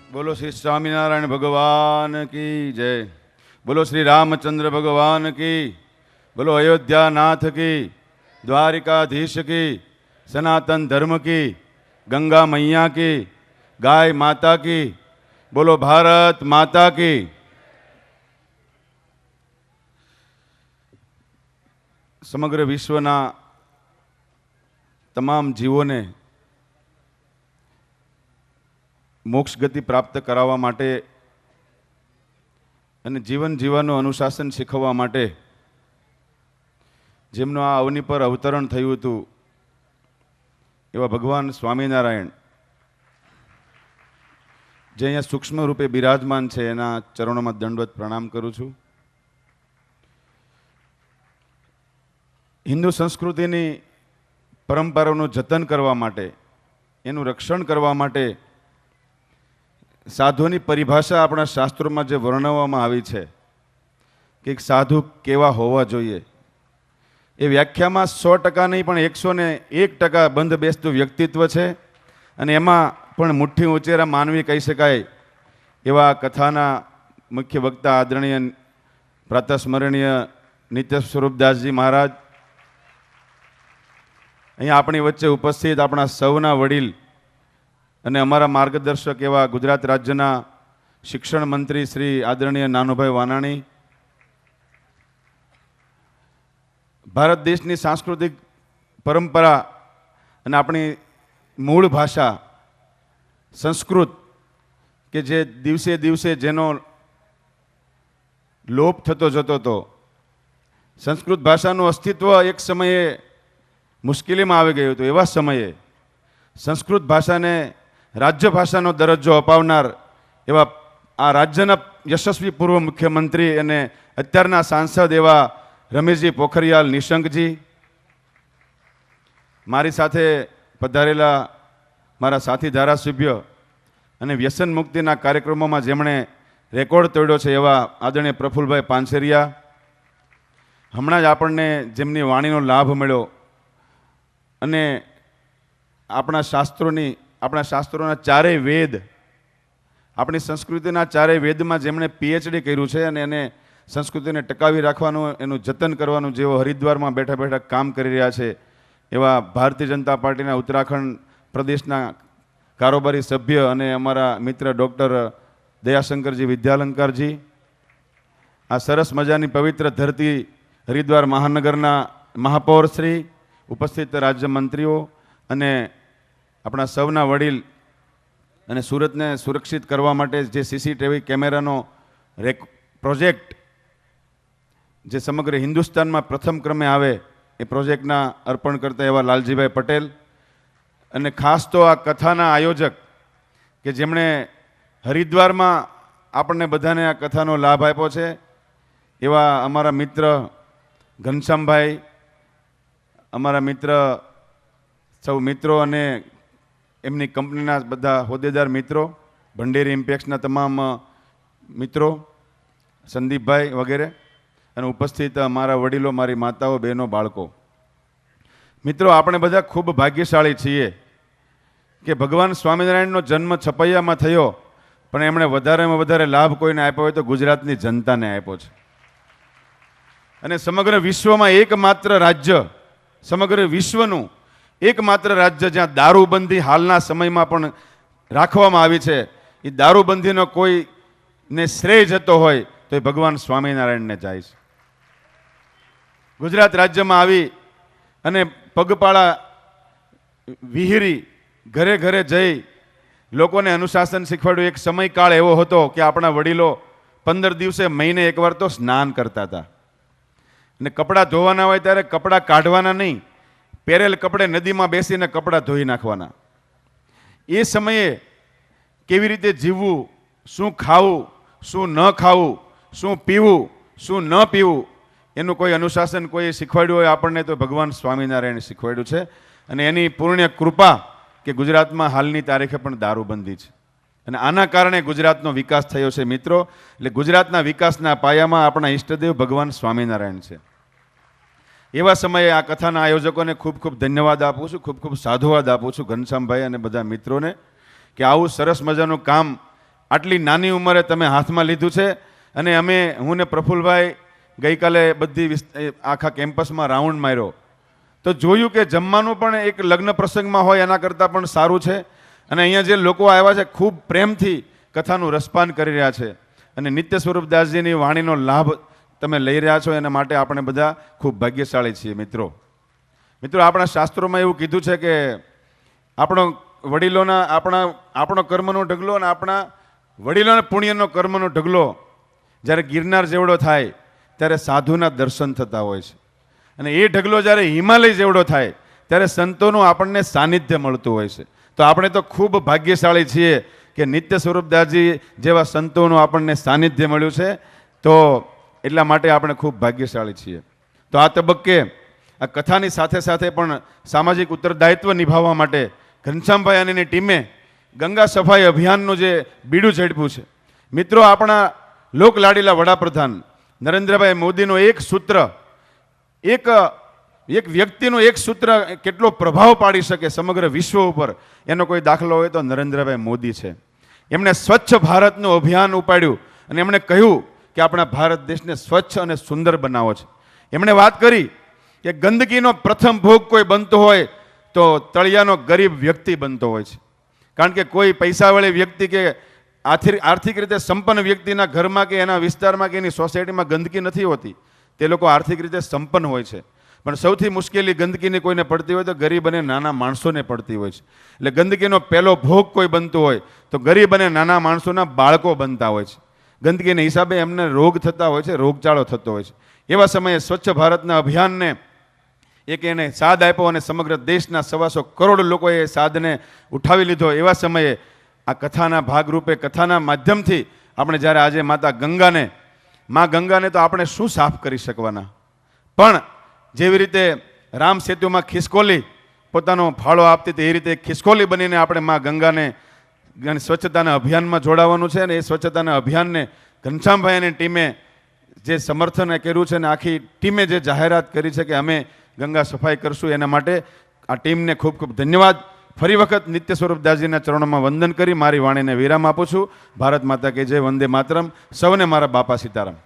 बोलो श्री स्वामीनारायण भगवान की जय। बोलो श्री रामचंद्र भगवान की। बोलो अयोध्या नाथ की, द्वारिकाधीश की, सनातन धर्म की, गंगा मैया की, गाय माता की। बोलो भारत माता की। समग्र विश्वना તમામ જીવોને મોક્ષ ગતિ પ્રાપ્ત કરાવવા માટે અને જીવન જીવવાનું અનુશાસન શીખવવા માટે જેમનું આ અવની પર અવતરણ થયું હતું એવા ભગવાન સ્વામિનારાયણ જે અહીંયા સૂક્ષ્મ રૂપે બિરાજમાન છે એના ચરણોમાં દંડવત પ્રણામ કરું છું. હિન્દુ સંસ્કૃતિની પરંપરાનું જતન કરવા માટે, એનું રક્ષણ કરવા માટે સાધુની પરિભાષા આપણા શાસ્ત્રોમાં જે વર્ણવવામાં આવી છે કે એક સાધુ કેવા હોવા જોઈએ, એ વ્યાખ્યામાં 100% નહીં પણ 101% બંધ બેસતું વ્યક્તિત્વ છે. અને એમાં પણ મુઠ્ઠી ઉંચેરા માનવી કહી શકાય એવા કથાના મુખ્ય વક્તા આદરણીય પ્રાતસ્મરણીય નિત્ય સ્વરૂપદાસજી મહારાજ, અહીંયા આપણી વચ્ચે ઉપસ્થિત આપણા સૌના વડીલ અને અમારા માર્ગદર્શક એવા ગુજરાત રાજ્યના શિક્ષણ મંત્રી શ્રી આદરણીય નાનુભાઈ વાનાણી, ભારત દેશની સાંસ્કૃતિક પરંપરા અને આપણી મૂળ ભાષા સંસ્કૃત કે જે દિવસે દિવસે જેનો લોપ થતો જતો હતો, સંસ્કૃત ભાષાનું અસ્તિત્વ એક સમયે મુશ્કેલીમાં આવી ગયું હતું. એવા સમયે સંસ્કૃત ભાષાને રાજ્ય ભાષાનો દરજ્જો અપાવનાર એવા આ રાજ્યના યશસ્વી પૂર્વ મુખ્યમંત્રી અને અત્યારના સાંસદ એવા રમેશજી પોખરિયાલ નિશંકજી, મારી સાથે પધારેલા મારા સાથી ધારાસભ્ય અને વ્યસન મુક્તિના કાર્યક્રમોમાં જેમણે રેકોર્ડ તોડ્યો છે એવા આદરણીય પ્રફુલભાઈ પાનસેરિયા, હમણાં જ આપણને જેમની વાણીનો લાભ મળ્યો અને આપણા શાસ્ત્રોના ચારેય વેદ, આપણી સંસ્કૃતિના ચારેય વેદમાં જેમણે PhD કર્યું છે અને એને સંસ્કૃતિને ટકાવી રાખવાનું, એનું જતન કરવાનું જેઓ હરિદ્વારમાં બેઠા બેઠા કામ કરી રહ્યા છે એવા ભારતીય જનતા પાર્ટીના ઉત્તરાખંડ પ્રદેશના કારોબારી સભ્ય અને અમારા મિત્ર ડૉક્ટર દયાશંકરજી વિદ્યાલંકારજી, આ સરસ મજાની પવિત્ર ધરતી હરિદ્વાર મહાનગરના મહાપૌર શ્રી, ઉપસ્થિત રાજ્યમંત્રીઓ અને આપણા સૌના વડીલ, અને સુરતને સુરક્ષિત કરવા માટે જે CCTV કેમેરાનો પ્રોજેક્ટ જે સમગ્ર હિન્દુસ્તાનમાં પ્રથમ ક્રમે આવે એ પ્રોજેક્ટના અર્પણ કરતા એવા લાલજીભાઈ પટેલ, અને ખાસ તો આ કથાના આયોજક કે જેમણે હરિદ્વારમાં આપણને બધાને આ કથાનો લાભ આપ્યો છે એવા અમારા મિત્ર ઘનશ્યામભાઈ, અમારા મિત્ર સૌ મિત્રો અને એમની કંપનીના બધા હોદ્દેદાર મિત્રો, ભંડેરી ઇમ્પેક્ટ્સના તમામ મિત્રો, સંદીપભાઈ વગેરે, અને ઉપસ્થિત મારા વડીલો, મારી માતાઓ, બહેનો, બાળકો. મિત્રો, આપણે બધા ખૂબ ભાગ્યશાળી છીએ કે ભગવાન સ્વામિનારાયણનો જન્મ છપૈયામાં થયો, પણ એમણે વધારેમાં વધારે લાભ કોઈને આપ્યો હોય તો ગુજરાતની જનતાને આપ્યો છે. અને સમગ્ર વિશ્વમાં એકમાત્ર રાજ્ય, સમગ્ર વિશ્વનું એકમાત્ર રાજ્ય જ્યાં દારૂબંધી હાલના સમયમાં પણ રાખવામાં આવી છે, એ દારૂબંધીનો કોઈને શ્રેય જતો હોય તો એ ભગવાન સ્વામિનારાયણને જાય છે. ગુજરાત રાજ્યમાં આવી અને પગપાળા વિહીરી ઘરે ઘરે જઈ લોકોને અનુશાસન શીખવાડ્યું. એક સમયકાળ એવો હતો કે આપણા વડીલો 15 દિવસે મહિને એકવાર તો સ્નાન કરતા હતા, અને કપડાં ધોવાના હોય ત્યારે કપડાં કાઢવાના નહીં, પહેરેલ કપડે નદીમાં બેસીને કપડાં ધોઈ નાખવાના. એ સમયે કેવી રીતે જીવવું, શું ખાવું, શું ન ખાવું, શું પીવું, શું ન પીવું, એનું કોઈ અનુશાસન કોઈ શીખવાડ્યું હોય આપણને તો ભગવાન સ્વામિનારાયણે શીખવાડ્યું છે. અને એની પૂર્ણ કૃપા કે ગુજરાતમાં હાલની તારીખે પણ દારૂબંધી છે, અને આના કારણે ગુજરાતનો વિકાસ થયો છે. મિત્રો, એટલે ગુજરાતના વિકાસના પાયામાં આપણા ઈષ્ટદેવ ભગવાન સ્વામિનારાયણ છે. એવા સમયે આ કથાના આયોજકોને ખૂબ ખૂબ ધન્યવાદ આપું છું, ખૂબ ખૂબ સાધુવાદ આપું છું, ઘનશ્યામભાઈ અને બધા મિત્રોને, કે આવું સરસ મજાનું કામ આટલી નાની ઉંમરે તમે હાથમાં લીધું છે અને હું ને પ્રફુલભાઈ ગઈકાલે બધી આખા કેમ્પસમાં રાઉન્ડ માર્યો તો જોયું કે જમવાનું પણ એક લગ્ન પ્રસંગમાં હોય એના કરતાં પણ સારું છે. અને અહીંયા જે લોકો આવ્યા છે ખૂબ પ્રેમથી કથાનું રસપાન કરી રહ્યા છે અને નિત્ય સ્વરૂપદાસજીની વાણીનો લાભ તમે લઈ રહ્યા છો. એના માટે આપણે બધા ખૂબ ભાગ્યશાળી છીએ. મિત્રો આપણા શાસ્ત્રોમાં એવું કીધું છે કે આપણો કર્મનો ઢગલો અને આપણા વડીલોના પુણ્યનો કર્મનો ઢગલો જ્યારે ગિરનાર જેવડો થાય ત્યારે સાધુના દર્શન થતા હોય છે અને એ ઢગલો જ્યારે હિમાલય જેવડો થાય ત્યારે સંતોનું આપણને સાનિધ્ય મળતું હોય છે. તો આપણે તો ખૂબ ભાગ્યશાળી છીએ કે નિત્ય સ્વરૂપદાસજી જેવા સંતોનું આપણને સાનિધ્ય મળ્યું છે. તો એટલા માટે આપણે ખૂબ ભાગ્યશાળી છીએ. તો આ તબક્કે આ કથાની સાથે સાથે પણ સામાજિક ઉત્તરદાયિત્વ નિભાવવા માટે ઘનશ્યામભાઈ અને એની ટીમે ગંગા સફાઈ અભિયાનનું જે બીડું ઝડપ્યું છે. મિત્રો, આપણા લોકલાડીલા વડાપ્રધાન નરેન્દ્રભાઈ મોદીનું એક સૂત્ર, એક વ્યક્તિનું એક સૂત્ર કેટલો પ્રભાવ પાડી શકે સમગ્ર વિશ્વ ઉપર એનો કોઈ દાખલો હોય તો નરેન્દ્રભાઈ મોદી છે. એમણે સ્વચ્છ ભારતનું અભિયાન ઉપાડ્યું અને એમણે કહ્યું કે આપણા ભારત દેશને સ્વચ્છ અને સુંદર બનાવો છે. એમણે વાત કરી કે ગંદકીનો પ્રથમ ભોગ કોઈ બનતો હોય તો તળિયાનો ગરીબ વ્યક્તિ બનતો હોય છે. કારણ કે કોઈ પૈસાવાળી વ્યક્તિ કે આર્થિક રીતે સંપન્ન વ્યક્તિના ઘરમાં કે એના વિસ્તારમાં કે એની સોસાયટીમાં ગંદકી નથી હોતી. તે લોકો આર્થિક રીતે સંપન્ન હોય છે. પણ સૌથી મુશ્કેલી ગંદકીની કોઈને પડતી હોય તો ગરીબ અને નાના માણસોને પડતી હોય છે. એટલે ગંદકીનો પહેલો ભોગ કોઈ બનતો હોય તો ગરીબ અને નાના માણસોના બાળકો બનતા હોય છે. ગંદકીના હિસાબે એમને રોગ થતા હોય છે, રોગચાળો થતો હોય છે. એવા સમયે સ્વચ્છ ભારતના અભિયાનને એને સાથ આપ્યો અને સમગ્ર દેશના 125 કરોડ લોકોએ સાધને ઉઠાવી લીધો. એવા સમયે આ કથાના ભાગરૂપે, કથાના માધ્યમથી આપણે જ્યારે આજે મા ગંગાને તો આપણે શું સાફ કરી શકવાના, પણ જેવી રીતે રામ સેતુમાં ખિસકોલી પોતાનો ફાળો આપતી હતી એ રીતે ખિસકોલી બનીને આપણે મા ગંગાને સ્વચ્છતાના અભિયાનમાં જોડાવાનું છે. અને એ સ્વચ્છતાના અભિયાનને ઘનશ્યામભાઈ અને ટીમે જે સમર્થન કર્યું છે અને આખી ટીમે જે જાહેરાત કરી છે કે અમે ગંગા સફાઈ કરશું, એના માટે આ ટીમને ખૂબ ખૂબ ધન્યવાદ. ફરી વખત નિત્ય સ્વરૂપદાસજીના ચરણોમાં વંદન કરી મારી વાણીને વિરામ આપું છું. ભારત માતા કે જય, વંદે માતરમ. સૌને મારા બાપા સીતારામ.